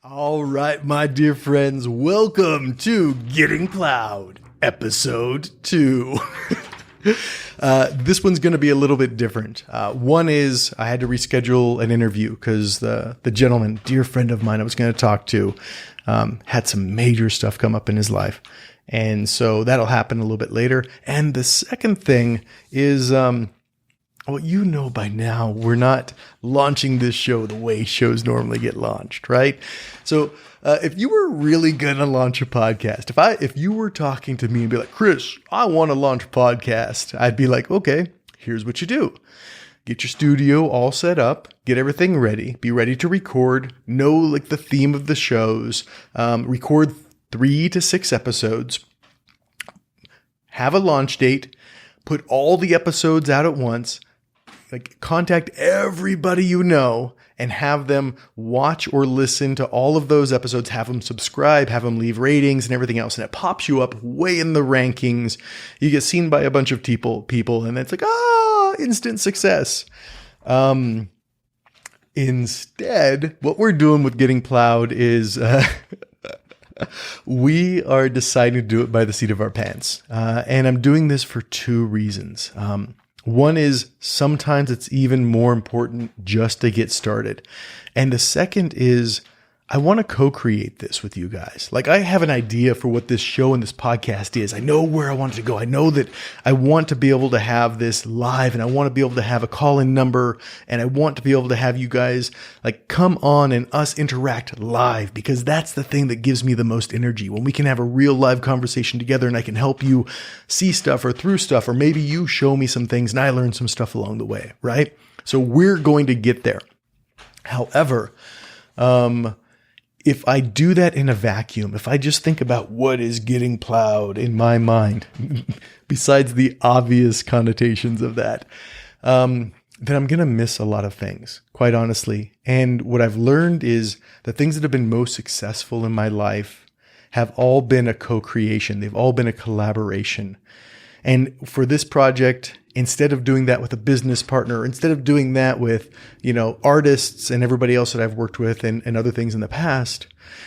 All right, my dear friends, welcome to Getting Ploughed, episode 2. This one's going to be a little bit different. One is I had to reschedule an interview because the gentleman, dear friend of mine I was going to talk to, had some major stuff come up in his life. And so that'll happen a little bit later. And the second thing is, well, you know by now, we're not launching this show the way shows normally get launched, right? So if you were really going to launch a podcast, if you were talking to me and be like, Chris, I want to launch a podcast, I'd be like, okay, here's what you do. Get your studio all set up, get everything ready, be ready to record, know like the theme of the shows, record 3 to 6 episodes, have a launch date, put all the episodes out at once, like contact everybody you know and have them watch or listen to all of those episodes, have them subscribe, have them leave ratings and everything else. And it pops you up way in the rankings. You get seen by a bunch of people, and it's like, instant success. Instead, what we're doing with Getting Ploughed is, we are deciding to do it by the seat of our pants. And I'm doing this for 2 reasons. One is sometimes it's even more important just to get started. And the second is I want to co-create this with you guys. Like I have an idea for what this show and this podcast is. I know where I want it to go. I know that I want to be able to have this live and I want to be able to have a call-in number and I want to be able to have you guys like come on and us interact live because that's the thing that gives me the most energy when we can have a real live conversation together and I can help you see stuff or through stuff or maybe you show me some things and I learn some stuff along the way, right? So we're going to get there. However, if I do that in a vacuum, if I just think about what is getting plowed in my mind, besides the obvious connotations of that, then I'm going to miss a lot of things, quite honestly. And what I've learned is the things that have been most successful in my life have all been a co-creation. They've all been a collaboration. And for this project, instead of doing that with a business partner, instead of doing that with, artists and everybody else that I've worked with and other things in the past,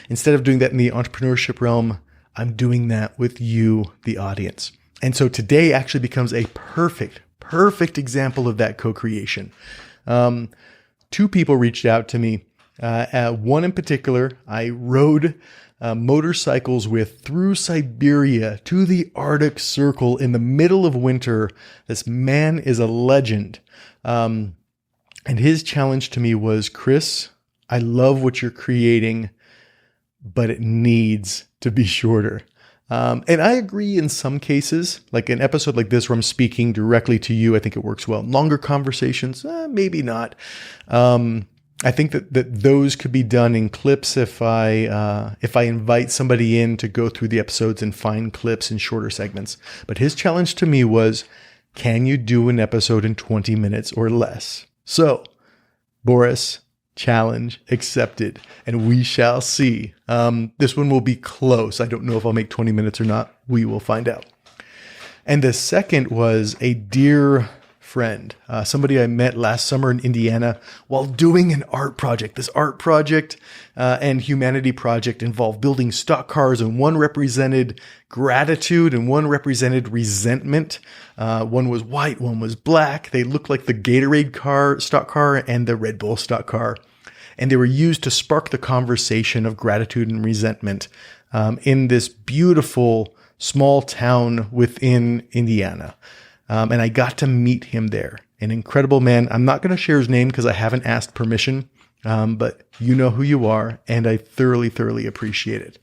instead of doing that in the entrepreneurship realm, I'm doing that with you, the audience. And so today actually becomes a perfect example of that co-creation. 2 people reached out to me. One in particular, I rode motorcycles with through Siberia to the Arctic Circle in the middle of winter. This man is a legend. And his challenge to me was, Chris, I love what you're creating, but it needs to be shorter. And I agree in some cases, like an episode like this where I'm speaking directly to you, I think it works well. Longer conversations, maybe not. I think that those could be done in clips if I invite somebody in to go through the episodes and find clips in shorter segments. But his challenge to me was, can you do an episode in 20 minutes or less? So, Boris, challenge accepted, and we shall see. This one will be close. I don't know if I'll make 20 minutes or not. We will find out. And the second was a dear friend, somebody I met last summer in Indiana while doing an art project. This art project and humanity project involved building stock cars, and one represented gratitude and one represented resentment. One was white, one was black. They looked like the Gatorade stock car and the Red Bull stock car. And they were used to spark the conversation of gratitude and resentment in this beautiful small town within Indiana. And I got to meet him there. An incredible man. I'm not going to share his name because I haven't asked permission, but you know who you are, and I thoroughly appreciate it.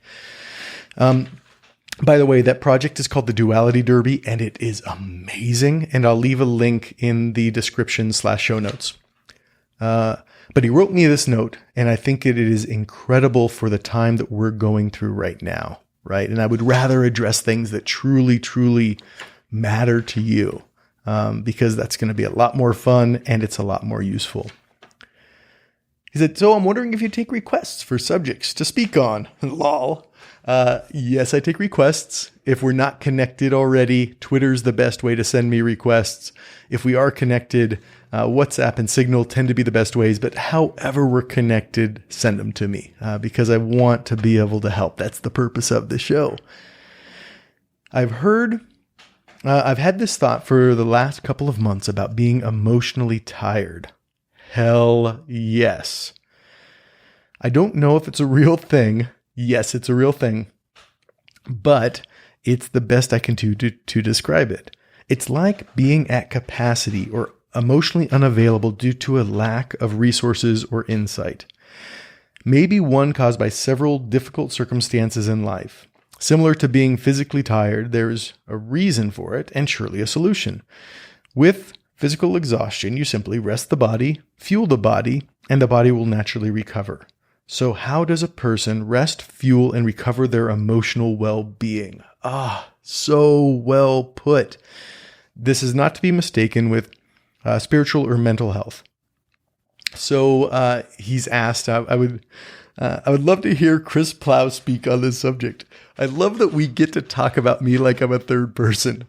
By the way, that project is called the Duality Derby, and it is amazing. And I'll leave a link in the description /show notes. But he wrote me this note, and I think it is incredible for the time that we're going through right now, right? And I would rather address things that truly matter to you, because that's going to be a lot more fun and it's a lot more useful. He said, so I'm wondering if you take requests for subjects to speak on. Lol. Yes, I take requests. If we're not connected already, Twitter's the best way to send me requests. If we are connected, WhatsApp and Signal tend to be the best ways. But however we're connected, send them to me because I want to be able to help. That's the purpose of the show. I've had this thought for the last couple of months about being emotionally tired. Hell yes. I don't know if it's a real thing. Yes, it's a real thing, but it's the best I can do to describe it. It's like being at capacity or emotionally unavailable due to a lack of resources or insight. Maybe one caused by several difficult circumstances in life. Similar to being physically tired, there's a reason for it and surely a solution. With physical exhaustion, you simply rest the body, fuel the body, and the body will naturally recover. So how does a person rest, fuel, and recover their emotional well-being? So well put. This is not to be mistaken with spiritual or mental health. So he's asked, I would love to hear Chris Plough speak on this subject. I love that we get to talk about me like I'm a third person.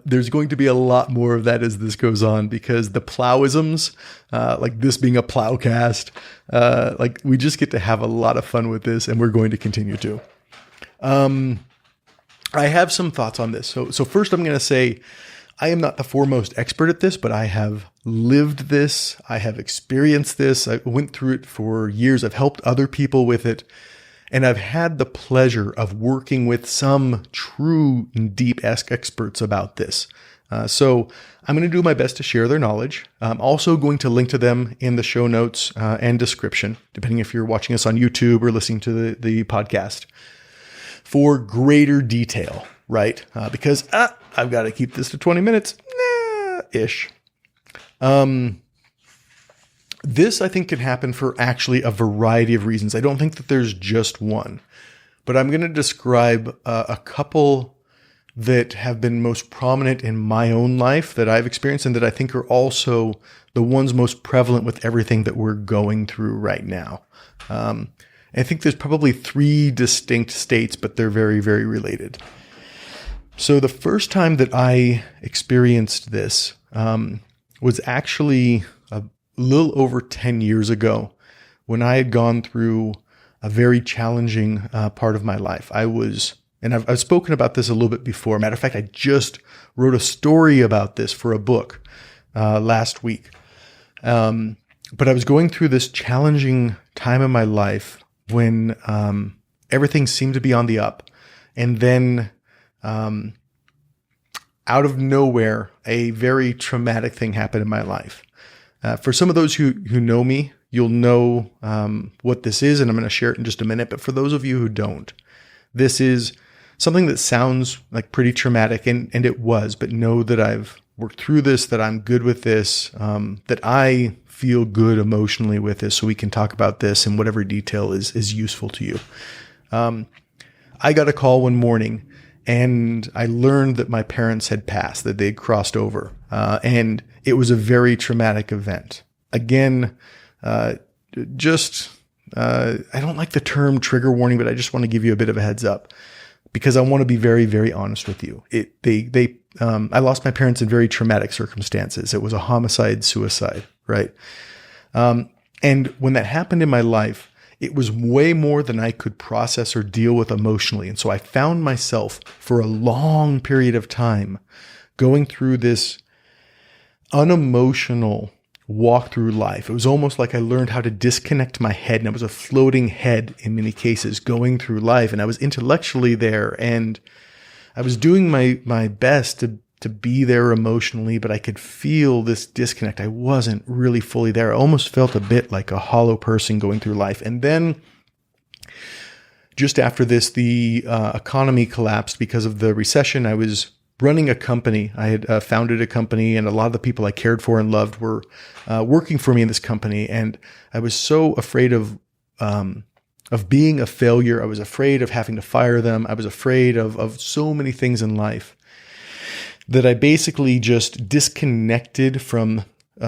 There's going to be a lot more of that as this goes on because the Ploughisms, like this being a Ploughcast, like we just get to have a lot of fun with this and we're going to continue to. I have some thoughts on this. So first I'm going to say I am not the foremost expert at this, but I have lived this. I have experienced this. I went through it for years. I've helped other people with it. And I've had the pleasure of working with some true and deep experts about this. So I'm going to do my best to share their knowledge. I'm also going to link to them in the show notes and description, depending if you're watching us on YouTube or listening to the podcast, for greater detail, right? Because I've got to keep this to 20 minutes, ish. This, I think, can happen for actually a variety of reasons. I don't think that there's just one, but I'm going to describe a couple that have been most prominent in my own life that I've experienced and that I think are also the ones most prevalent with everything that we're going through right now. I think there's probably 3 distinct states, but they're very, very related. So the first time that I experienced this was actually a little over 10 years ago when I had gone through a very challenging part of my life. I've spoken about this a little bit before. Matter of fact, I just wrote a story about this for a book last week. But I was going through this challenging time in my life when everything seemed to be on the up. And then out of nowhere, a very traumatic thing happened in my life. For some of those who know me, you'll know what this is, and I'm going to share it in just a minute. But for those of you who don't, this is something that sounds like pretty traumatic, and it was. But know that I've worked through this, that I'm good with this, that I feel good emotionally with this, so we can talk about this in whatever detail is useful to you. I got a call one morning, and I learned that my parents had passed, that they'd crossed over, and it was a very traumatic event. Again, I don't like the term trigger warning, but I just want to give you a bit of a heads up because I want to be very, very honest with you. I lost my parents in very traumatic circumstances. It was a homicide, suicide, right? And when that happened in my life, it was way more than I could process or deal with emotionally. And so I found myself for a long period of time going through this unemotional walk through life. It was almost like I learned how to disconnect my head, and I was a floating head in many cases going through life. And I was intellectually there, and I was doing my best to be there emotionally, but I could feel this disconnect. I wasn't really fully there. I almost felt a bit like a hollow person going through life. And then just after this, the economy collapsed because of the recession. I was running a company. I had founded a company, and a lot of the people I cared for and loved were working for me in this company. And I was so afraid of being a failure. I was afraid of having to fire them. I was afraid of so many things in life that I basically just disconnected from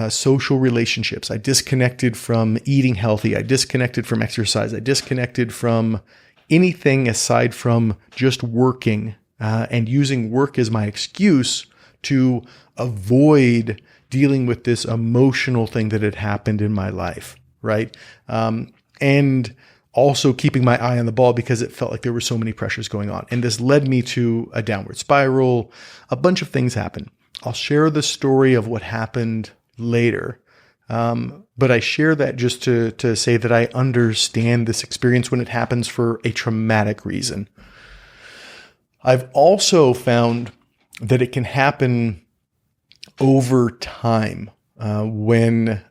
social relationships. I disconnected from eating healthy. I disconnected from exercise. I disconnected from anything aside from just working and using work as my excuse to avoid dealing with this emotional thing that had happened in my life, right? And also keeping my eye on the ball because it felt like there were so many pressures going on. And this led me to a downward spiral. A bunch of things happened. I'll share the story of what happened later. But I share that just to say that I understand this experience when it happens for a traumatic reason. I've also found that it can happen over time when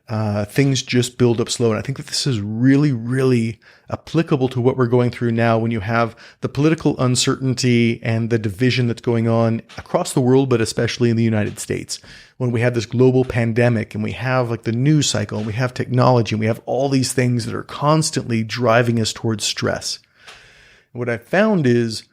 things just build up slow. And I think that this is really, really applicable to what we're going through now when you have the political uncertainty and the division that's going on across the world, but especially in the United States. When we have this global pandemic and we have like the news cycle and we have technology and we have all these things that are constantly driving us towards stress. And what I found is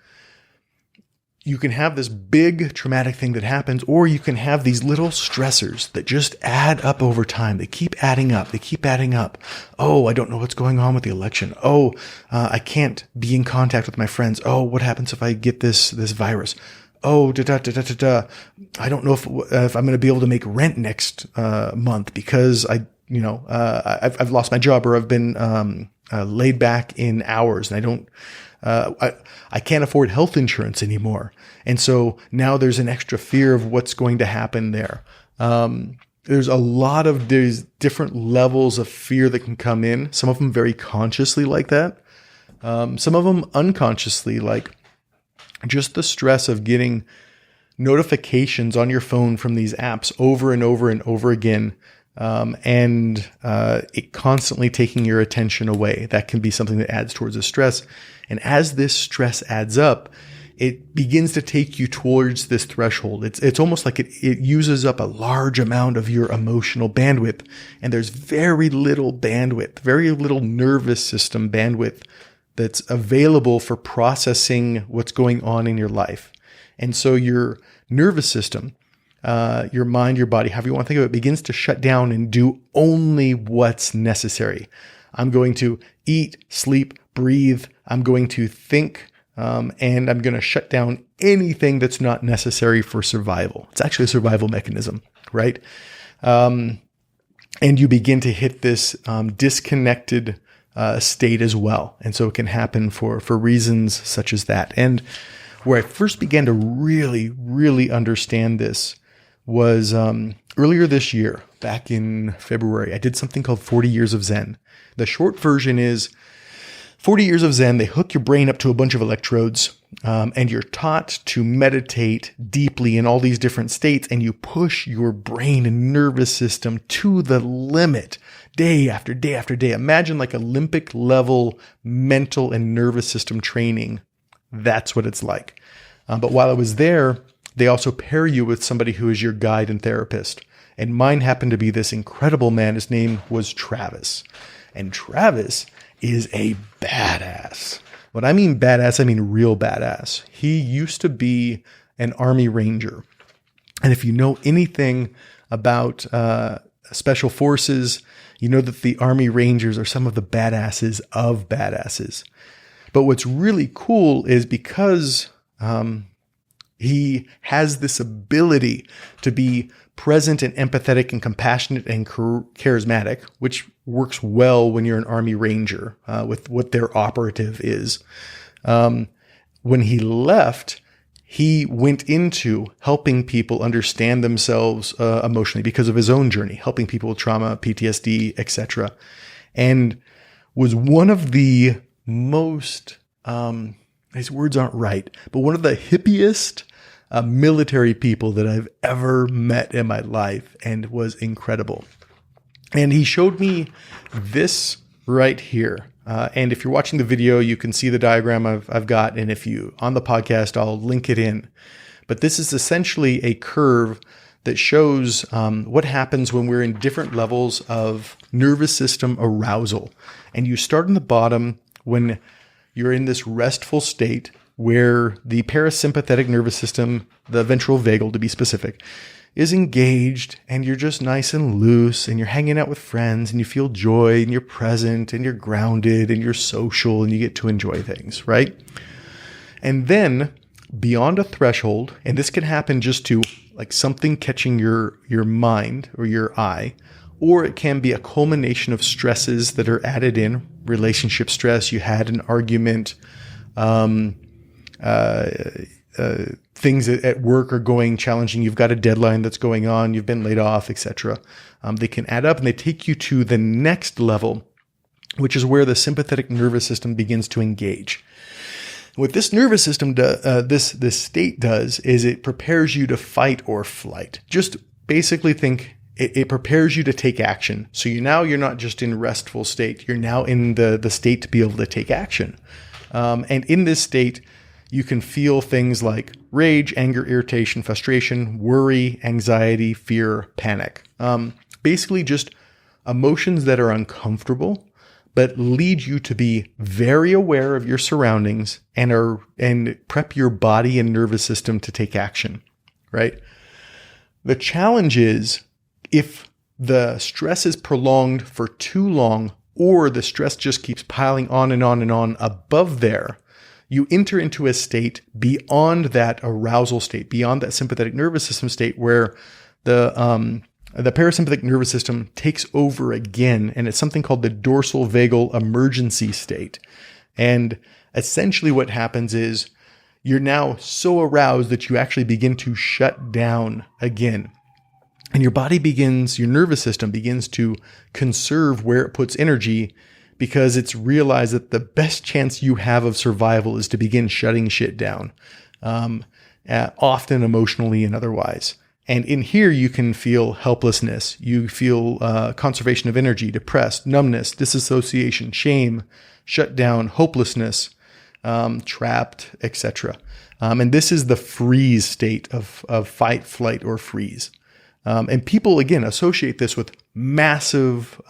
you can have this big traumatic thing that happens, or you can have these little stressors that just add up over time. They keep adding up. They keep adding up. Oh, I don't know what's going on with the election. Oh, I can't be in contact with my friends. Oh, what happens if I get this virus? Oh, I don't know if I'm going to be able to make rent next month because I've lost my job, or I've been laid back in hours, and I don't. I can't afford health insurance anymore. And so now there's an extra fear of what's going to happen there. There's a lot of these different levels of fear that can come in. Some of them very consciously like that. Some of them unconsciously, like just the stress of getting notifications on your phone from these apps over and over and over again. And it constantly taking your attention away. That can be something that adds towards the stress. And as this stress adds up, it begins to take you towards this threshold. It's almost like it uses up a large amount of your emotional bandwidth. And there's very little bandwidth, very little nervous system bandwidth that's available for processing what's going on in your life. And so your nervous system, your mind, your body, however you want to think of it, begins to shut down and do only what's necessary. I'm going to eat, sleep, breathe. I'm going to think, and I'm going to shut down anything that's not necessary for survival. It's actually a survival mechanism, right? And you begin to hit this disconnected state as well. And so it can happen for reasons such as that. And where I first began to really, really understand this was earlier this year, back in February. I did something called 40 Years of Zen. The short version is 40 Years of Zen. They hook your brain up to a bunch of electrodes, and you're taught to meditate deeply in all these different states, and you push your brain and nervous system to the limit day after day after day. Imagine like Olympic level mental and nervous system training. That's what it's like. But while I was there, they also pair you with somebody who is your guide and therapist. And mine happened to be this incredible man. His name was Travis. And Travis is a badass. When I mean badass, I mean real badass. He used to be an Army Ranger. And if you know anything about special forces, you know that the Army Rangers are some of the badasses of badasses. But what's really cool is because he has this ability to be present and empathetic and compassionate and charismatic, which works well when you're an Army Ranger with what their operative is. When he left, he went into helping people understand themselves emotionally because of his own journey, helping people with trauma, PTSD, etc. And was one of the most, his words aren't right, but one of the hippiest military people that I've ever met in my life, and was incredible. And he showed me this right here. And if you're watching the video, you can see the diagram I've got. And if you on the podcast, I'll link it in. But this is essentially a curve that shows what happens when we're in different levels of nervous system arousal. And you start in the bottom when you're in this restful state, where the parasympathetic nervous system, the ventral vagal to be specific, is engaged, and you're just nice and loose, and you're hanging out with friends, and you feel joy, and you're present, and you're grounded, and you're social, and you get to enjoy things, right? And then beyond a threshold, and this can happen just to like something catching your mind or your eye, or it can be a culmination of stresses that are added in, relationship stress, you had an argument, things at work are going challenging, you've got a deadline that's going on, you've been laid off, etc. They can add up and they take you to the next level, which is where the sympathetic nervous system begins to engage. What this nervous system this state does is it prepares you to fight or flight. Just basically think it prepares you to take action. So you're not just in restful state. You're now in the state to be able to take action. And in this state, you can feel things like rage, anger, irritation, frustration, worry, anxiety, fear, panic. Basically just emotions that are uncomfortable, but lead you to be very aware of your surroundings and prep your body and nervous system to take action, right? The challenge is if the stress is prolonged for too long, or the stress just keeps piling on and on and on above there, you enter into a state beyond that arousal state, beyond that sympathetic nervous system state where the parasympathetic nervous system takes over again, and it's something called the dorsal vagal emergency state. And essentially what happens is you're now so aroused that you actually begin to shut down again. And your nervous system begins to conserve where it puts energy because it's realized that the best chance you have of survival is to begin shutting shit down, often emotionally and otherwise. And in here, you can feel helplessness. You feel conservation of energy, depressed, numbness, disassociation, shame, shutdown, hopelessness, trapped, etc. And this is the freeze state of fight, flight, or freeze. And people, again, associate this with massive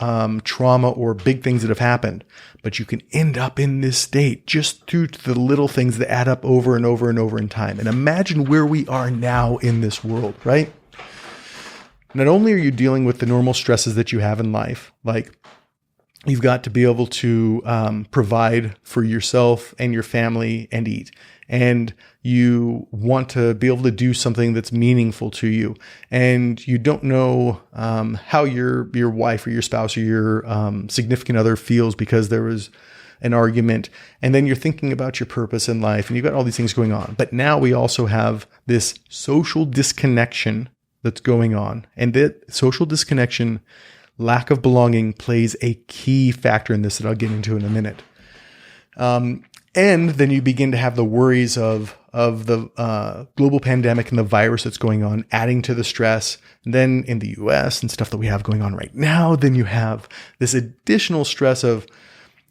trauma or big things that have happened. But you can end up in this state just through the little things that add up over and over and over in time. And imagine where we are now in this world, right? Not only are you dealing with the normal stresses that you have in life, like you've got to be able to provide for yourself and your family and eat. And you want to be able to do something that's meaningful to you. And you don't know how your wife or your spouse or your significant other feels because there was an argument. And then you're thinking about your purpose in life and you've got all these things going on. But now we also have this social disconnection that's going on. And that social disconnection, lack of belonging, plays a key factor in this that I'll get into in a minute. And then you begin to have the worries of the global pandemic and the virus that's going on, adding to the stress. And then in the US and stuff that we have going on right now, then you have this additional stress of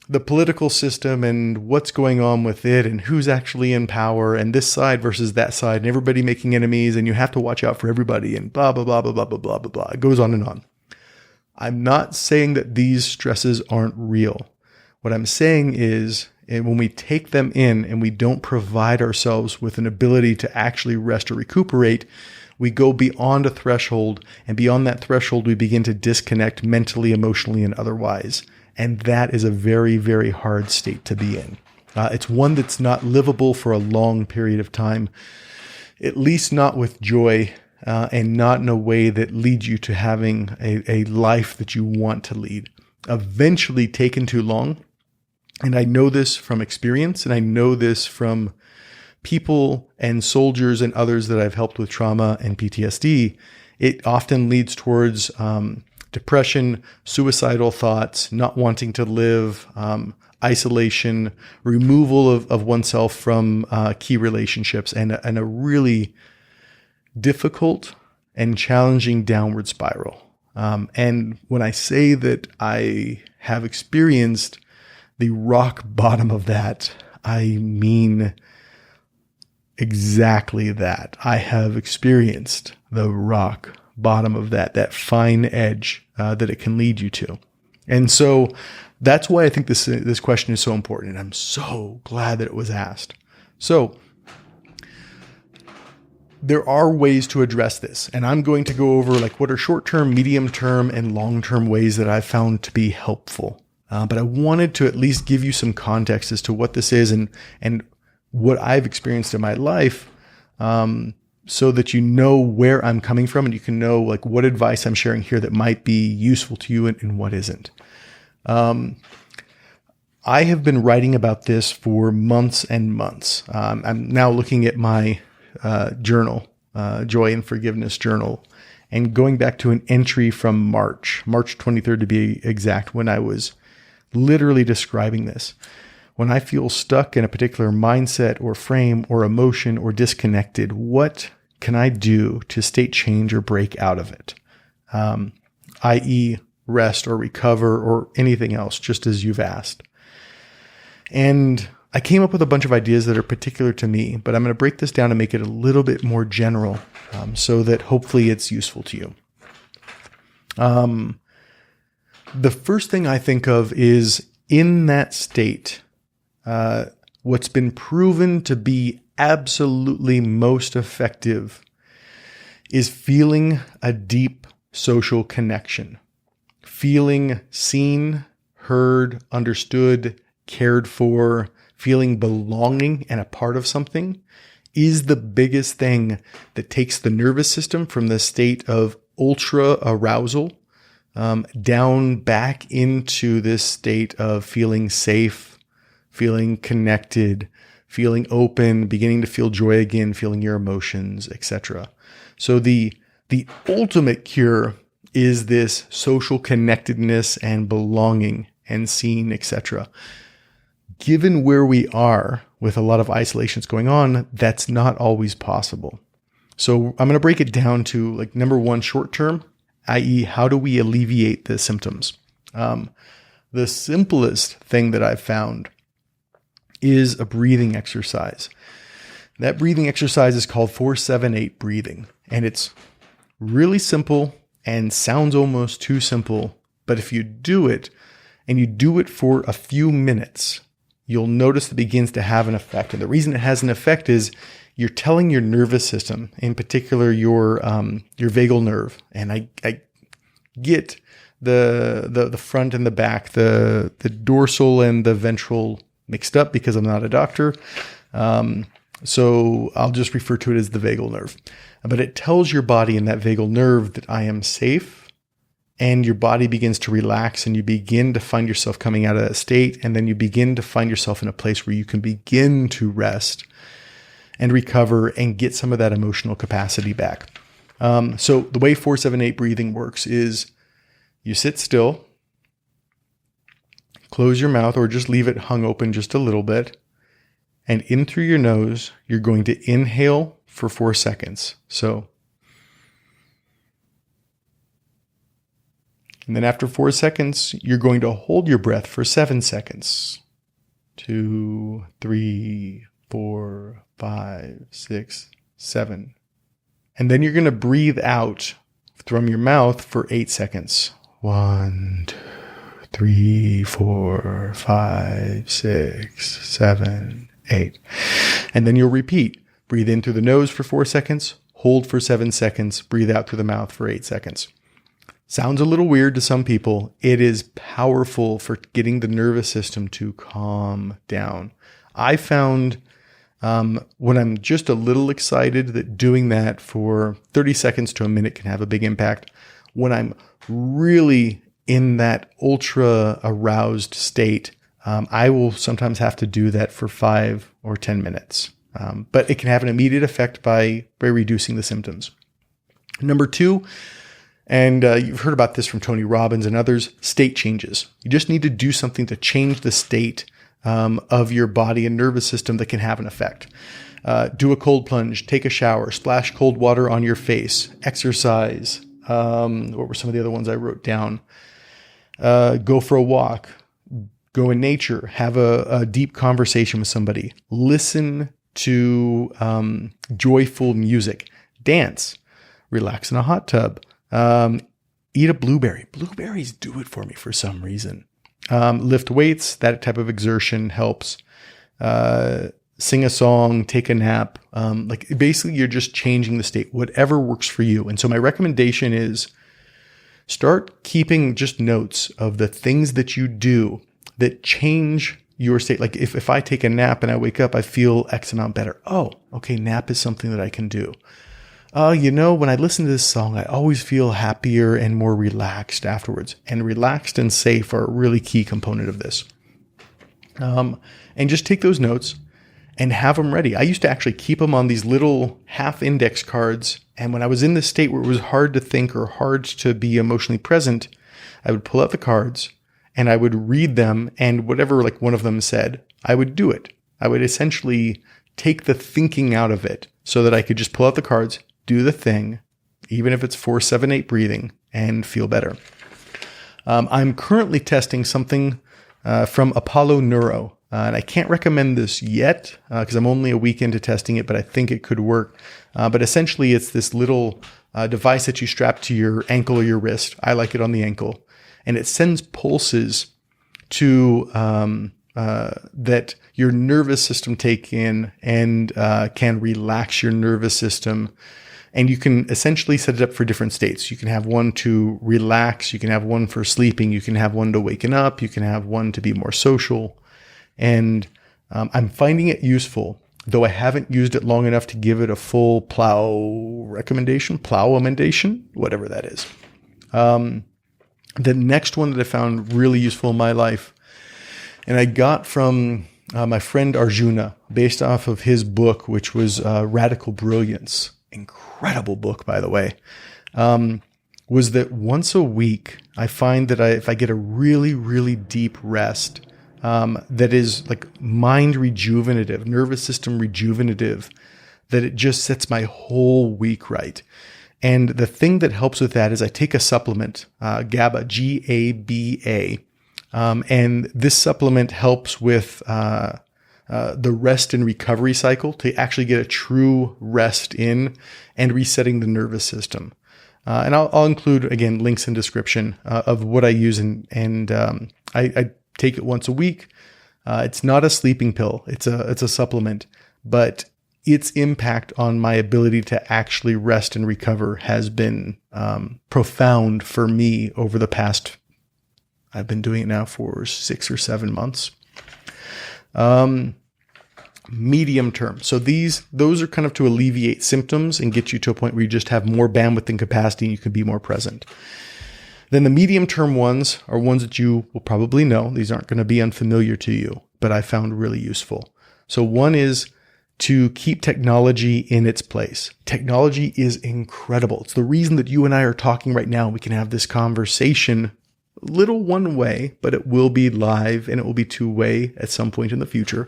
the political system and what's going on with it and who's actually in power and this side versus that side and everybody making enemies and you have to watch out for everybody and blah, blah, blah, blah, blah, blah, blah, blah, blah. It goes on and on. I'm not saying that these stresses aren't real. What I'm saying is, and when we take them in and we don't provide ourselves with an ability to actually rest or recuperate, we go beyond a threshold, and beyond that threshold, we begin to disconnect mentally, emotionally, and otherwise. And that is a very, very hard state to be in. It's one that's not livable for a long period of time, at least not with joy, and not in a way that leads you to having a life that you want to lead. Eventually, taken too long, and I know this from experience, and I know this from people and soldiers and others that I've helped with trauma and PTSD, it often leads towards depression, suicidal thoughts, not wanting to live, isolation, removal of oneself from key relationships, and a really difficult and challenging downward spiral. And when I say that I have experienced the rock bottom of that, I mean exactly that. I have experienced the rock bottom of that fine edge that it can lead you to. And so that's why I think this question is so important. And I'm so glad that it was asked. So there are ways to address this, and I'm going to go over like what are short-term, medium-term, and long-term ways that I've found to be helpful. But I wanted to at least give you some context as to what this is and what I've experienced in my life, so that you know where I'm coming from and you can know like what advice I'm sharing here that might be useful to you and what isn't. I have been writing about this for months and months. I'm now looking at my journal, Joy and Forgiveness journal, and going back to an entry from March 23rd to be exact, when I was literally describing this. When I feel stuck in a particular mindset or frame or emotion or disconnected, what can I do to state change or break out of it? I.e., rest or recover or anything else, just as you've asked. And I came up with a bunch of ideas that are particular to me, but I'm going to break this down and make it a little bit more general, so that hopefully it's useful to you. The first thing I think of is in that state, what's been proven to be absolutely most effective is feeling a deep social connection, feeling seen, heard, understood, cared for, feeling belonging and a part of something is the biggest thing that takes the nervous system from the state of ultra arousal down back into this state of feeling safe, feeling connected, feeling open, beginning to feel joy again, feeling your emotions, etc. So the ultimate cure is this social connectedness and belonging and seen, etc. Given where we are with a lot of isolations going on, that's not always possible. So I'm going to break it down to like number one, short term, i.e. how do we alleviate the symptoms? The simplest thing that I've found is a breathing exercise. That breathing exercise is called 4-7-8 breathing. And it's really simple and sounds almost too simple. But if you do it and you do it for a few minutes, you'll notice it begins to have an effect. And the reason it has an effect is you're telling your nervous system, in particular your vagal nerve. And I get the front and the back, the dorsal and the ventral mixed up because I'm not a doctor. So I'll just refer to it as the vagal nerve. But it tells your body in that vagal nerve that I am safe, and your body begins to relax and you begin to find yourself coming out of that state. And then you begin to find yourself in a place where you can begin to rest and recover and get some of that emotional capacity back. So the way 4-7-8 breathing works is you sit still, close your mouth or just leave it hung open just a little bit. And in through your nose, you're going to inhale for 4 seconds. So, and then after 4 seconds, you're going to hold your breath for 7 seconds. 2, 3, 4, 5, 6, 7. And then you're going to breathe out from your mouth for 8 seconds. 1, 2, 3, 4, 5, 6, 7, 8. And then you'll repeat. Breathe in through the nose for 4 seconds, hold for 7 seconds, breathe out through the mouth for 8 seconds. Sounds a little weird to some people. It is powerful for getting the nervous system to calm down. I found when I'm just a little excited that doing that for 30 seconds to a minute can have a big impact. When I'm really in that ultra aroused state, I will sometimes have to do that for 5 or 10 minutes. But it can have an immediate effect by reducing the symptoms. Number 2, and you've heard about this from Tony Robbins and others, state changes. You just need to do something to change the state of your body and nervous system that can have an effect. Do a cold plunge, take a shower, splash cold water on your face, exercise. What were some of the other ones I wrote down? Go for a walk, go in nature, have a deep conversation with somebody, listen to joyful music, dance, relax in a hot tub, eat a blueberry. Blueberries do it for me for some reason. Lift weights, that type of exertion helps. sing a song, take a nap. Like basically you're just changing the state, whatever works for you. And so my recommendation is start keeping just notes of the things that you do that change your state. Like if I take a nap and I wake up, I feel X amount better. Oh, okay. Nap is something that I can do. When I listen to this song, I always feel happier and more relaxed afterwards. And relaxed and safe are a really key component of this. And just take those notes and have them ready. I used to actually keep them on these little half index cards. And when I was in this state where it was hard to think or hard to be emotionally present, I would pull out the cards and I would read them, and whatever like one of them said, I would do it. I would essentially take the thinking out of it so that I could just pull out the cards, do the thing, even if it's 4-7-8 breathing, and feel better. I'm currently testing something from Apollo Neuro. And I can't recommend this yet because I'm only a week into testing it, but I think it could work. But essentially, it's this little device that you strap to your ankle or your wrist. I like it on the ankle. And it sends pulses to that your nervous system take in and can relax your nervous system. And you can essentially set it up for different states. You can have one to relax. You can have one for sleeping. You can have one to waken up. You can have one to be more social. And I'm finding it useful, though I haven't used it long enough to give it a full Plough recommendation, whatever that is. The next one that I found really useful in my life, and I got from my friend Arjuna, based off of his book, which was Radical Brilliance. Incredible book, by the way. Was that once a week, I find that if I get a really, really deep rest, that is like mind rejuvenative, nervous system rejuvenative, that it just sets my whole week right. And the thing that helps with that is I take a supplement, GABA, GABA. And this supplement helps with the rest and recovery cycle to actually get a true rest in and resetting the nervous system. And I'll include, again, links in description of what I use. And I take it once a week. It's not a sleeping pill. It's a supplement, but its impact on my ability to actually rest and recover has been profound for me over the past, I've been doing it now for 6 or 7 months. Medium term. So those are kind of to alleviate symptoms and get you to a point where you just have more bandwidth and capacity and you can be more present. Then the medium term ones are ones that you will probably know. These aren't going to be unfamiliar to you, but I found really useful. So one is to keep technology in its place. Technology is incredible. It's the reason that you and I are talking right now. We can have this conversation, little one way, but it will be live and it will be two-way at some point in the future.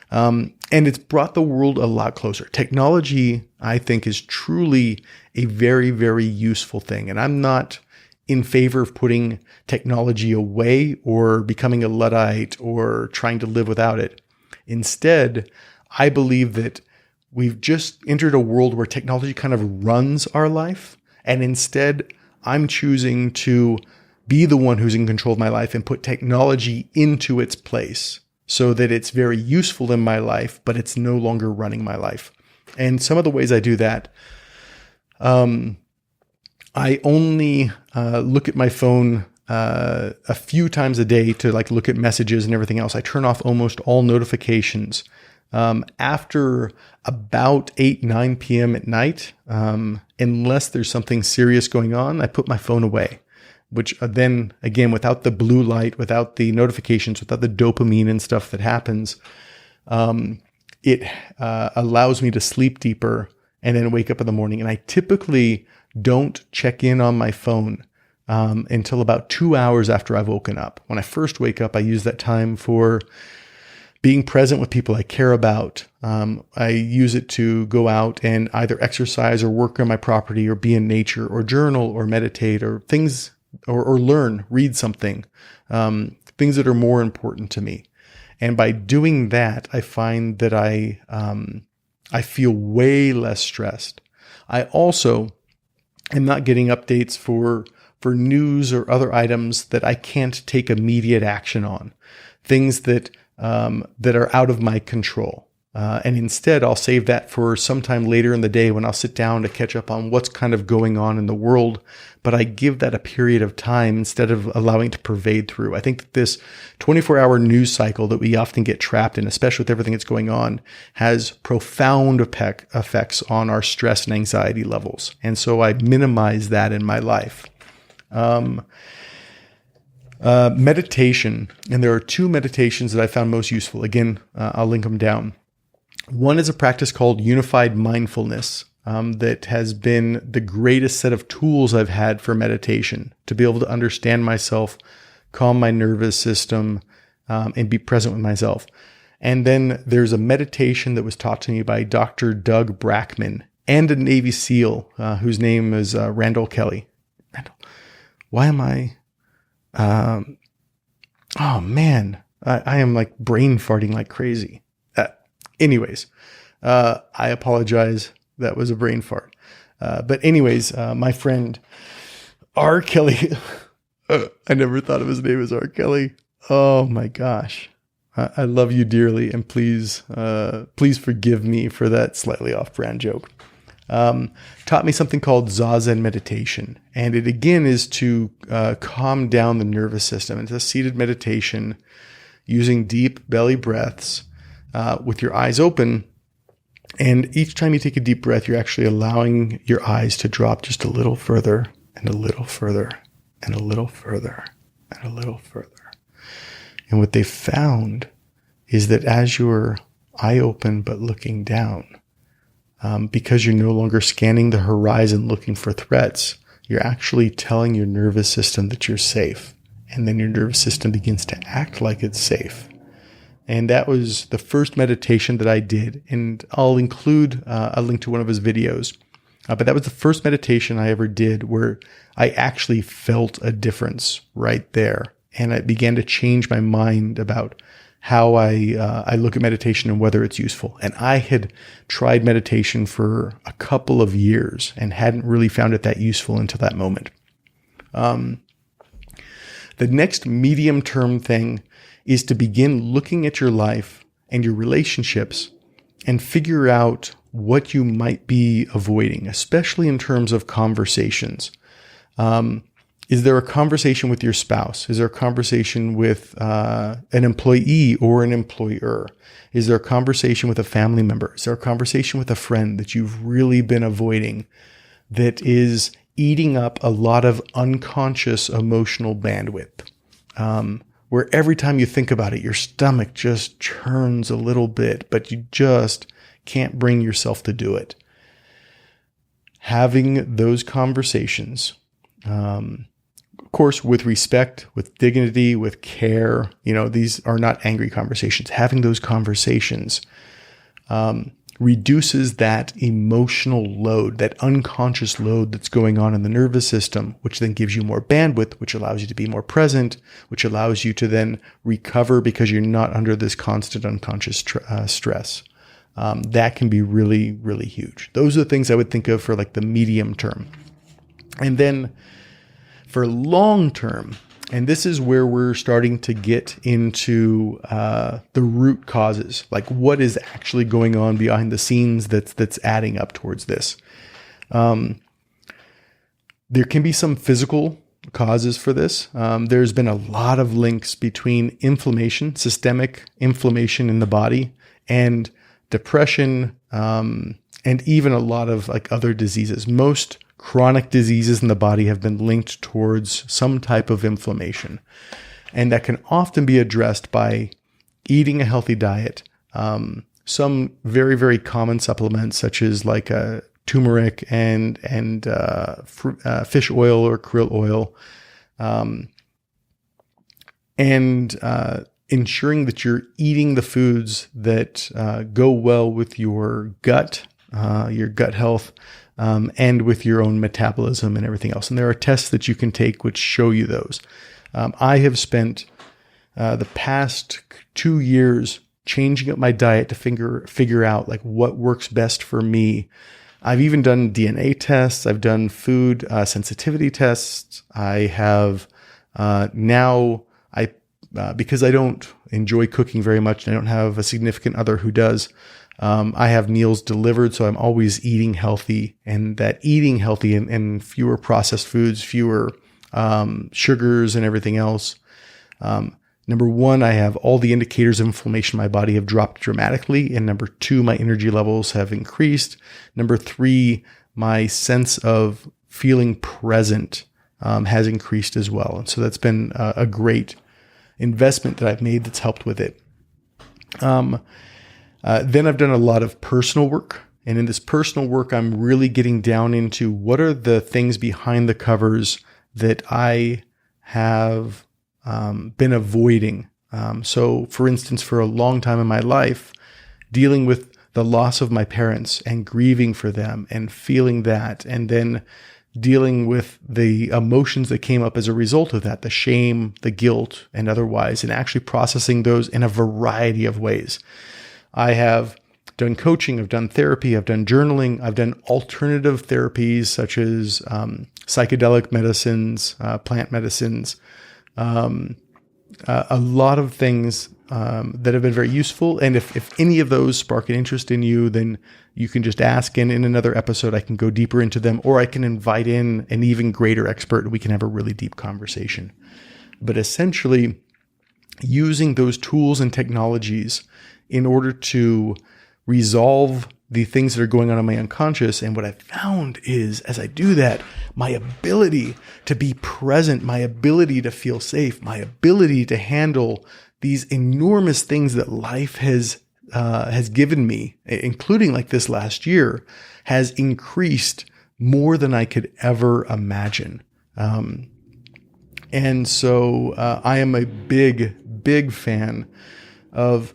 And it's brought the world a lot closer. Technology, I think, is truly a very, very useful thing. And I'm not in favor of putting technology away or becoming a Luddite or trying to live without it. Instead, I believe that we've just entered a world where technology kind of runs our life. And instead, I'm choosing to be the one who's in control of my life and put technology into its place so that it's very useful in my life, but it's no longer running my life. And some of the ways I do that, I only look at my phone a few times a day to like look at messages and everything else. I turn off almost all notifications. After about 8-9 p.m. at night, unless there's something serious going on, I put my phone away, which then, again, without the blue light, without the notifications, without the dopamine and stuff that happens, it allows me to sleep deeper and then wake up in the morning. And I typically don't check in on my phone until about 2 hours after I've woken up. When I first wake up, I use that time for being present with people I care about. I use it to go out and either exercise or work on my property or be in nature or journal or meditate or things or learn, read something, things that are more important to me. And by doing that, I find that I feel way less stressed. I also am not getting updates for news or other items that I can't take immediate action on, things that are out of my control. And instead, I'll save that for sometime later in the day when I'll sit down to catch up on what's kind of going on in the world. But I give that a period of time instead of allowing it to pervade through. I think that this 24-hour news cycle that we often get trapped in, especially with everything that's going on, has profound effects on our stress and anxiety levels. And so I minimize that in my life. Meditation. And there are two meditations that I found most useful. Again, I'll link them down. One is a practice called unified mindfulness that has been the greatest set of tools I've had for meditation to be able to understand myself, calm my nervous system, and be present with myself. And then there's a meditation that was taught to me by Dr. Doug Brackman and a Navy SEAL whose name is Randall Kelly. Why am I... oh man, I am like brain farting like crazy. Anyways, I apologize. That was a brain fart. But anyways, my friend R. Kelly, I never thought of his name as R. Kelly. Oh my gosh. I love you dearly. And please forgive me for that slightly off-brand joke. Taught me something called Zazen meditation. And it again is to calm down the nervous system. It's a seated meditation using deep belly breaths with your eyes open. And each time you take a deep breath, you're actually allowing your eyes to drop just a little further and a little further and a little further and a little further. And what they found is that as you're eye open but looking down, because you're no longer scanning the horizon looking for threats, you're actually telling your nervous system that you're safe. And then your nervous system begins to act like it's safe. And that was the first meditation that I did. And I'll include a link to one of his videos. But that was the first meditation I ever did where I actually felt a difference right there. And I began to change my mind about how I look at meditation and whether it's useful. And I had tried meditation for a couple of years and hadn't really found it that useful until that moment. The next medium-term thing is to begin looking at your life and your relationships and figure out what you might be avoiding, especially in terms of conversations. Is there a conversation with your spouse? Is there a conversation with an employee or an employer? Is there a conversation with a family member? Is there a conversation with a friend that you've really been avoiding that is eating up a lot of unconscious emotional bandwidth? Where every time you think about it, your stomach just churns a little bit, but you just can't bring yourself to do it. Having those conversations, of course, with respect, with dignity, with care, these are not angry conversations. Having those conversations reduces that emotional load, that unconscious load that's going on in the nervous system, which then gives you more bandwidth, which allows you to be more present, which allows you to then recover because you're not under this constant unconscious stress. That can be really, really huge. Those are the things I would think of for like the medium term. And then for long term, and this is where we're starting to get into the root causes, like what is actually going on behind the scenes that's adding up towards this. There can be some physical causes for this. There's been a lot of links between inflammation, systemic inflammation in the body, and depression, and even a lot of like other diseases. Most chronic diseases in the body have been linked towards some type of inflammation. And that can often be addressed by eating a healthy diet. Some very, very common supplements, such as like turmeric and fish oil or krill oil. And ensuring that you're eating the foods that go well with your gut health, and with your own metabolism and everything else. And there are tests that you can take which show you those. I have spent the past 2 years changing up my diet to figure out like what works best for me. I've even done DNA tests. I've done food sensitivity tests. I have because I don't enjoy cooking very much, and I don't have a significant other who does, I have meals delivered, so I'm always eating healthy, and that eating healthy and fewer processed foods, fewer sugars and everything else. Number one, I have all the indicators of inflammation in my body have dropped dramatically. And number two, my energy levels have increased. Number three, my sense of feeling present has increased as well. And so that's been a great investment that I've made that's helped with it. Then I've done a lot of personal work. And in this personal work, I'm really getting down into what are the things behind the covers that I have been avoiding. So for instance, for a long time in my life, dealing with the loss of my parents and grieving for them and feeling that, and then dealing with the emotions that came up as a result of that, the shame, the guilt, and otherwise, and actually processing those in a variety of ways. I have done coaching, I've done therapy, I've done journaling, I've done alternative therapies such as psychedelic medicines, plant medicines, a lot of things that have been very useful. And if any of those spark an interest in you, then you can just ask. And in another episode, I can go deeper into them, or I can invite in an even greater expert and we can have a really deep conversation. But essentially, using those tools and technologies in order to resolve the things that are going on in my unconscious. And what I found is, as I do that, my ability to be present, my ability to feel safe, my ability to handle these enormous things that life has given me, including like this last year, has increased more than I could ever imagine. And so I am a big fan of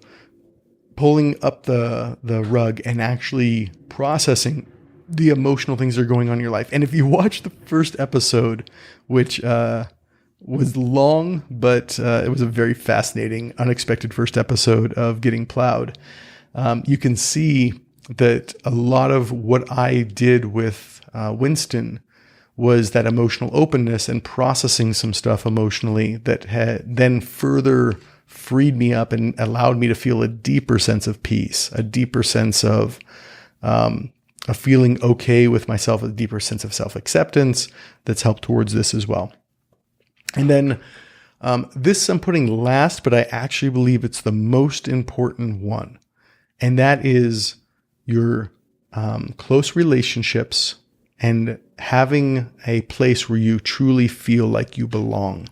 pulling up the rug and actually processing the emotional things that are going on in your life. And if you watch the first episode, which was long, but it was a very fascinating, unexpected first episode of Getting Ploughed, you can see that a lot of what I did with Winston was that emotional openness and processing some stuff emotionally that had then further freed me up and allowed me to feel a deeper sense of peace, a deeper sense of a feeling okay with myself, a deeper sense of self-acceptance that's helped towards this as well. And then this I'm putting last, but I actually believe it's the most important one. And that is your close relationships and having a place where you truly feel like you belong.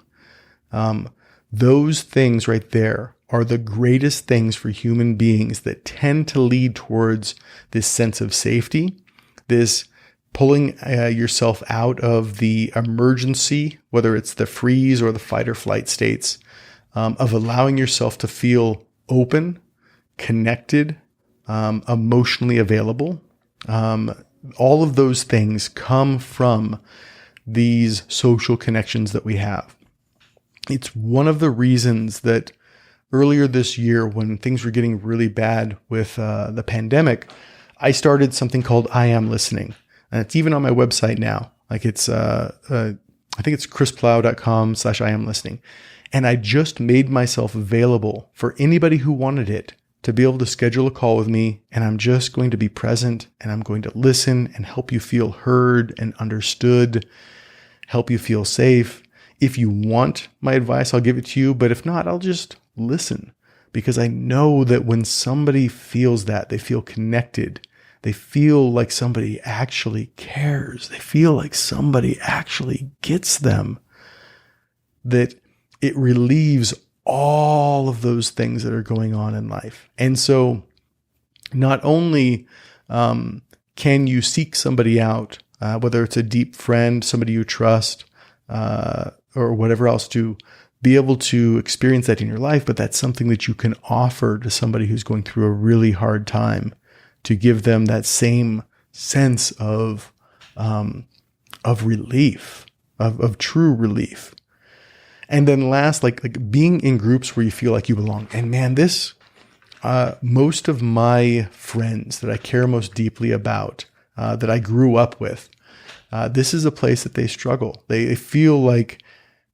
Those things right there are the greatest things for human beings that tend to lead towards this sense of safety, this pulling yourself out of the emergency, whether it's the freeze or the fight or flight states, of allowing yourself to feel open, connected, emotionally available. All of those things come from these social connections that we have. It's one of the reasons that earlier this year, when things were getting really bad with the pandemic, I started something called I Am Listening. And it's even on my website now. Like it's, I think it's chrisplough.com/I Am Listening. And I just made myself available for anybody who wanted it to be able to schedule a call with me. And I'm just going to be present and I'm going to listen and help you feel heard and understood, help you feel safe. If you want my advice, I'll give it to you. But if not, I'll just listen, because I know that when somebody feels that, they feel connected, they feel like somebody actually cares, they feel like somebody actually gets them, that it relieves all of those things that are going on in life. And so not only can you seek somebody out, whether it's a deep friend, somebody you trust, or whatever else, to be able to experience that in your life, but that's something that you can offer to somebody who's going through a really hard time, to give them that same sense of relief, of true relief. And then last, like being in groups where you feel like you belong. And man, this, most of my friends that I care most deeply about, that I grew up with, this is a place that they struggle. They feel like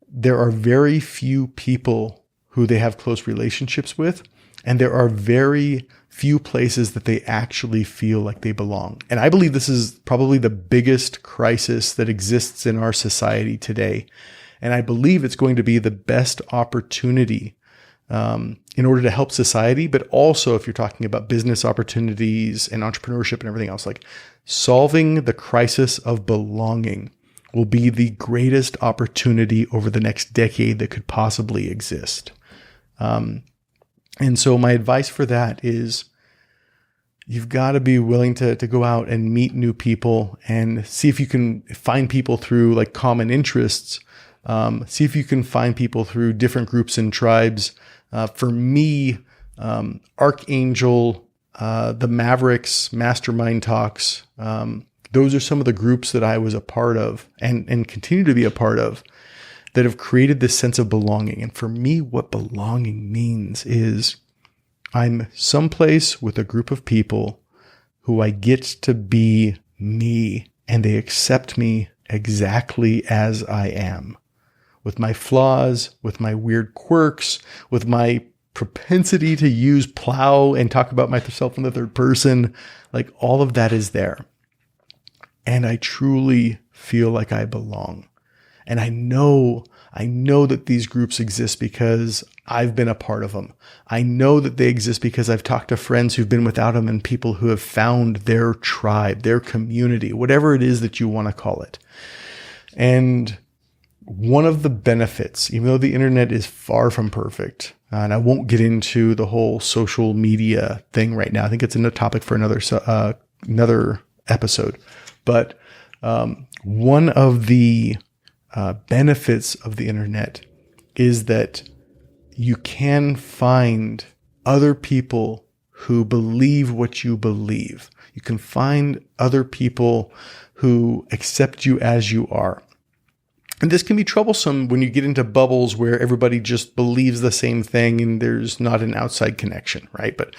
there are very few people who they have close relationships with. And there are very few places that they actually feel like they belong. And I believe this is probably the biggest crisis that exists in our society today. And I believe it's going to be the best opportunity in order to help society, but also if you're talking about business opportunities and entrepreneurship and everything else, like solving the crisis of belonging will be the greatest opportunity over the next decade that could possibly exist. And so my advice for that is you've got to be willing to go out and meet new people and see if you can find people through like common interests. See if you can find people through different groups and tribes. For me, Archangel, the Mavericks, Mastermind Talks, those are some of the groups that I was a part of and continue to be a part of that have created this sense of belonging. And for me, what belonging means is I'm someplace with a group of people who I get to be me, and they accept me exactly as I am, with my flaws, with my weird quirks, with my propensity to use plow and talk about myself in the third person. Like all of that is there. And I truly feel like I belong. And I know that these groups exist because I've been a part of them. I know that they exist because I've talked to friends who've been without them and people who have found their tribe, their community, whatever it is that you want to call it. And one of the benefits, even though the internet is far from perfect, and I won't get into the whole social media thing right now. I think it's a topic for another episode. But one of the benefits of the internet is that you can find other people who believe what you believe. You can find other people who accept you as you are. And this can be troublesome when you get into bubbles where everybody just believes the same thing and there's not an outside connection, right? But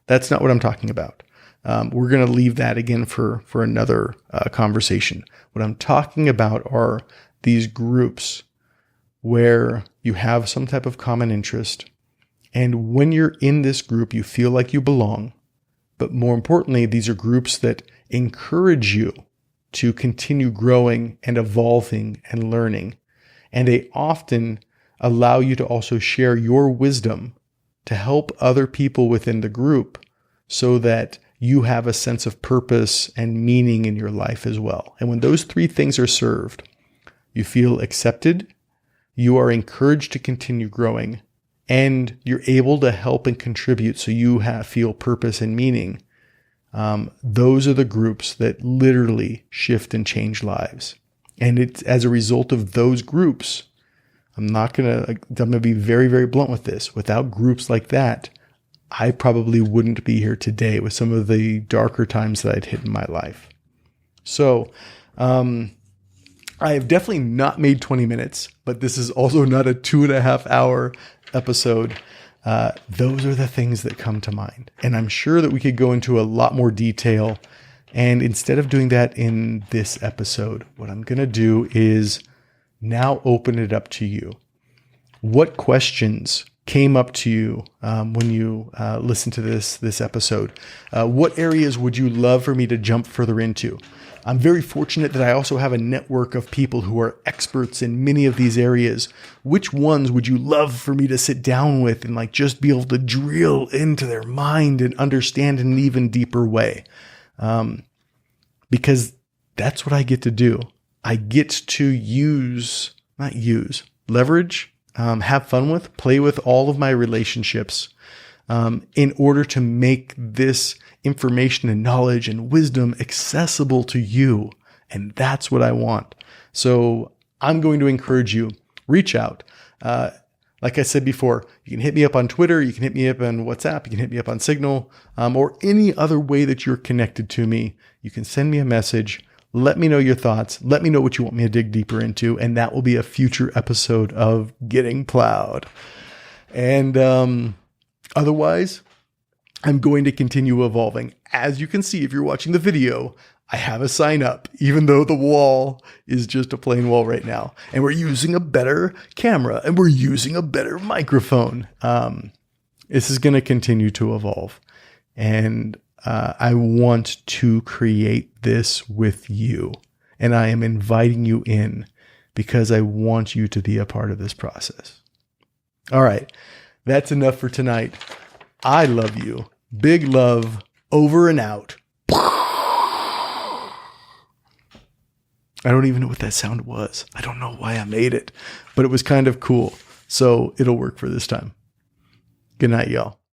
that's not what I'm talking about. We're going to leave that again for another conversation. What I'm talking about are these groups where you have some type of common interest. And when you're in this group, you feel like you belong. But more importantly, these are groups that encourage you to continue growing and evolving and learning. And they often allow you to also share your wisdom to help other people within the group so that you have a sense of purpose and meaning in your life as well. And when those three things are served, you feel accepted, you are encouraged to continue growing, and you're able to help and contribute so you feel purpose and meaning. Those are the groups that literally shift and change lives. And it's as a result of those groups, I'm going to be very, very blunt with this. Without groups like that, I probably wouldn't be here today with some of the darker times that I'd hit in my life. So, I have definitely not made 20 minutes, but this is also not a 2.5 hour episode. Those are the things that come to mind. And I'm sure that we could go into a lot more detail. And instead of doing that in this episode, what I'm going to do is now open it up to you. What questions came up to you when you listened to this episode? What areas would you love for me to jump further into? I'm very fortunate that I also have a network of people who are experts in many of these areas. Which ones would you love for me to sit down with and like just be able to drill into their mind and understand in an even deeper way? Because that's what I get to do. I get to leverage, have fun with, play with all of my relationships in order to make this information and knowledge and wisdom accessible to you. And that's what I want. So I'm going to encourage you, reach out. Like I said before, you can hit me up on Twitter, you can hit me up on WhatsApp, you can hit me up on Signal, or any other way that you're connected to me. You can send me a message. Let me know your thoughts. Let me know what you want me to dig deeper into. And that will be a future episode of Getting Ploughed. And otherwise, I'm going to continue evolving. As you can see, if you're watching the video, I have a sign up, even though the wall is just a plain wall right now. And we're using a better camera and we're using a better microphone. This is going to continue to evolve. And I want to create this with you. And I am inviting you in because I want you to be a part of this process. All right. That's enough for tonight. I love you. Big love. Over and out. I don't even know what that sound was. I don't know why I made it, but it was kind of cool. So it'll work for this time. Good night, y'all.